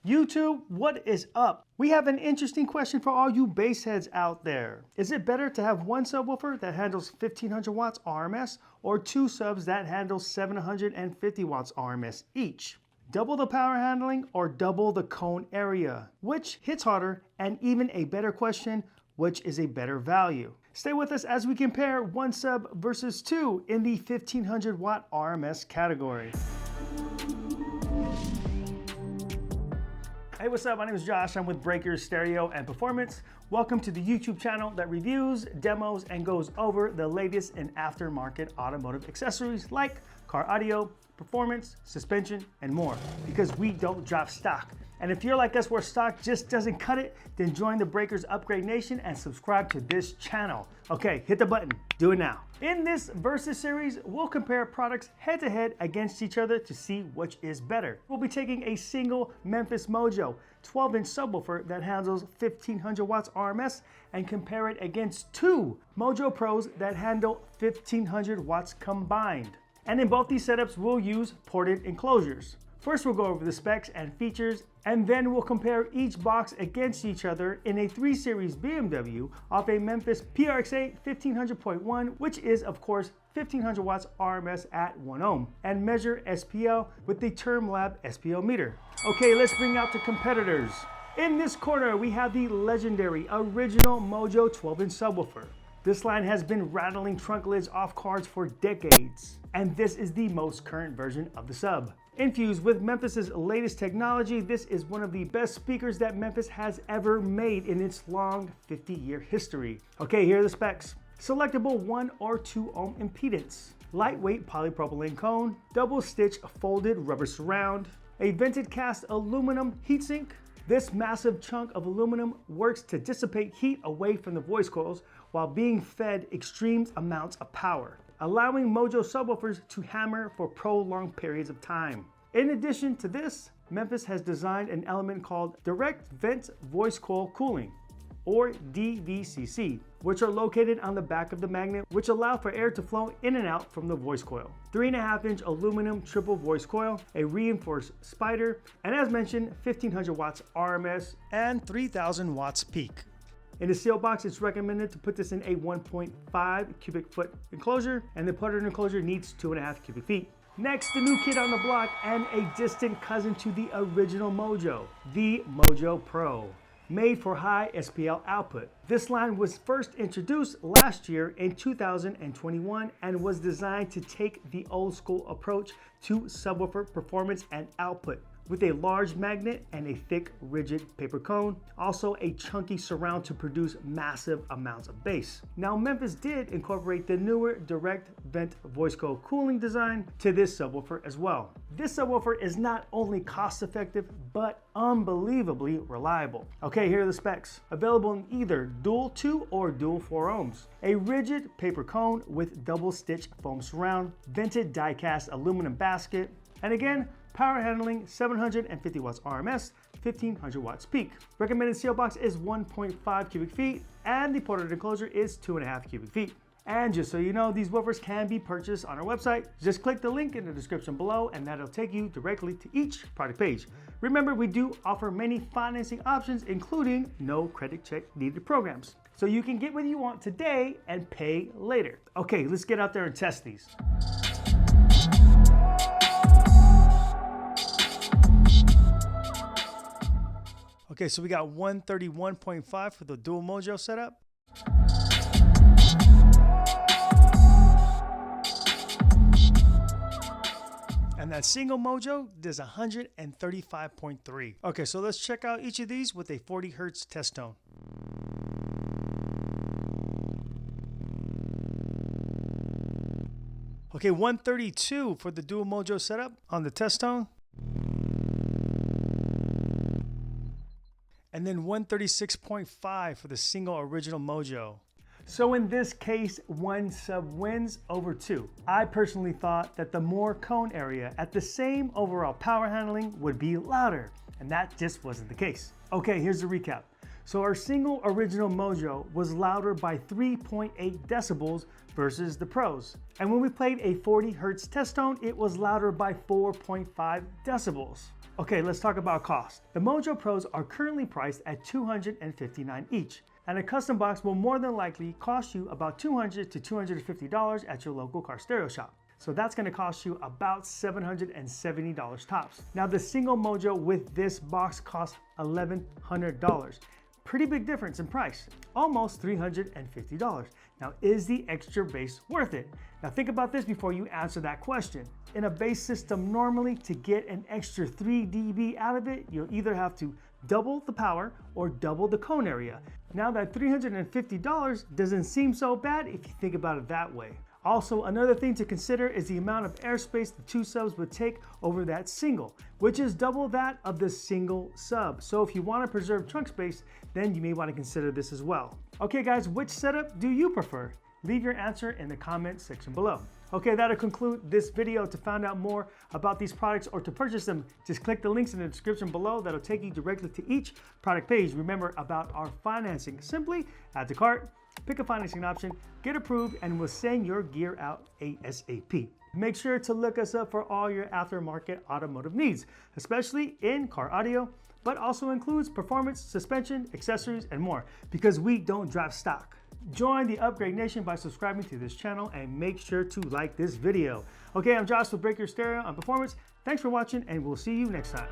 YouTube, what is up? We have an interesting question for all you bass heads out there. Is it better to have one subwoofer that handles 1500 watts RMS or two subs that handle 750 watts RMS each? Double the power handling or double the cone area? Which hits harder? And even a better question, which is a better value? Stay with us as we compare one sub versus two in the 1500 watt RMS category. Hey, what's up? My name is Josh. I'm with Breakers Stereo and Performance. Welcome to the YouTube channel that reviews, demos, and goes over the latest in aftermarket automotive accessories like car audio, performance, suspension, and more, because we don't drop stock. And if you're like us where stock just doesn't cut it, then join the Breakers Upgrade Nation and subscribe to this channel. Okay, hit the button, do it now. In this Versus series, we'll compare products head to head against each other to see which is better. We'll be taking a single Memphis Mojo 12-inch subwoofer that handles 1500 watts RMS and compare it against two Mojo Pros that handle 1500 watts combined. And in both these setups, we'll use ported enclosures. First, we'll go over the specs and features, and then we'll compare each box against each other in a 3 Series BMW off a Memphis PRXA 1500.1, which is, of course, 1500 watts RMS at 1 ohm, and measure SPL with the TermLab SPL meter. Okay, let's bring out the competitors. In this corner, we have the legendary original Mojo 12-inch subwoofer. This line has been rattling trunk lids off cars for decades, and this is the most current version of the sub. Infused with Memphis's latest technology, this is one of the best speakers that Memphis has ever made in its long 50-year history. Okay, here are the specs. Selectable 1 or 2 ohm impedance, lightweight polypropylene cone, double stitch folded rubber surround, a vented cast aluminum heatsink. This massive chunk of aluminum works to dissipate heat away from the voice coils while being fed extreme amounts of power, allowing Mojo subwoofers to hammer for prolonged periods of time. In addition to this, Memphis has designed an element called Direct Vent Voice Coil Cooling, or DVCC, which are located on the back of the magnet, which allow for air to flow in and out from the voice coil. 3.5-inch aluminum triple voice coil, a reinforced spider, and as mentioned, 1500 watts RMS and 3000 watts peak. In the seal box, it's recommended to put this in a 1.5 cubic foot enclosure, and the ported enclosure needs 2.5 cubic feet. Next, the new kid on the block and a distant cousin to the original Mojo, the Mojo Pro, made for high SPL output. This line was first introduced last year in 2021 and was designed to take the old school approach to subwoofer performance and output, with a large magnet and a thick, rigid paper cone, also a chunky surround to produce massive amounts of bass. Now, Memphis did incorporate the newer direct vent voice coil cooling design to this subwoofer as well. This subwoofer is not only cost effective, but unbelievably reliable. Okay, here are the specs. Available in either dual 2 or dual 4 ohms. A rigid paper cone with double stitch foam surround, vented die cast aluminum basket, and again, power handling 750 watts RMS, 1500 watts peak. Recommended seal box is 1.5 cubic feet, and the ported enclosure is 2.5 cubic feet. And just so you know, these woofers can be purchased on our website. Just click the link in the description below, and that'll take you directly to each product page. Remember, we do offer many financing options, including no credit check needed programs. So you can get what you want today and pay later. Okay, let's get out there and test these. Okay, so we got 131.5 for the dual Mojo setup. And that single Mojo does 135.3. Okay, so let's check out each of these with a 40 hertz test tone. Okay, 132 for the dual Mojo setup on the test tone. And then 136.5 for the single original Mojo. So in this case, one sub wins over two. I personally thought that the more cone area at the same overall power handling would be louder, and that just wasn't the case. Okay, here's the recap. So our single original Mojo was louder by 3.8 decibels versus the Pros. And when we played a 40 hertz test tone, it was louder by 4.5 decibels. Okay, let's talk about cost. The Mojo Pros are currently priced at $259 each, and a custom box will more than likely cost you about $200 to $250 at your local car stereo shop. So that's gonna cost you about $770 tops. Now the single Mojo with this box costs $1,100. Pretty big difference in price, almost $350. Now, is the extra bass worth it? Now think about this before you answer that question. In a bass system, normally to get an extra 3 dB out of it, you'll either have to double the power or double the cone area. Now that $350 doesn't seem so bad if you think about it that way. Also, another thing to consider is the amount of airspace the two subs would take over that single, which is double that of the single sub. So if you want to preserve trunk space, then you may want to consider this as well. Okay guys, which setup do you prefer? Leave your answer in the comment section below. Okay, that'll conclude this video. To find out more about these products or to purchase them, just click the links in the description below. That'll take you directly to each product page. Remember about our financing. Simply add to cart, pick a financing option, get approved, and we'll send your gear out ASAP. Make sure to look us up for all your aftermarket automotive needs, especially in car audio, but also includes performance, suspension, accessories, and more, because we don't drop stock. Join the Upgrade Nation by subscribing to this channel and make sure to like this video. Okay, I'm Josh with Break Your Stereo on Performance. Thanks for watching, and we'll see you next time.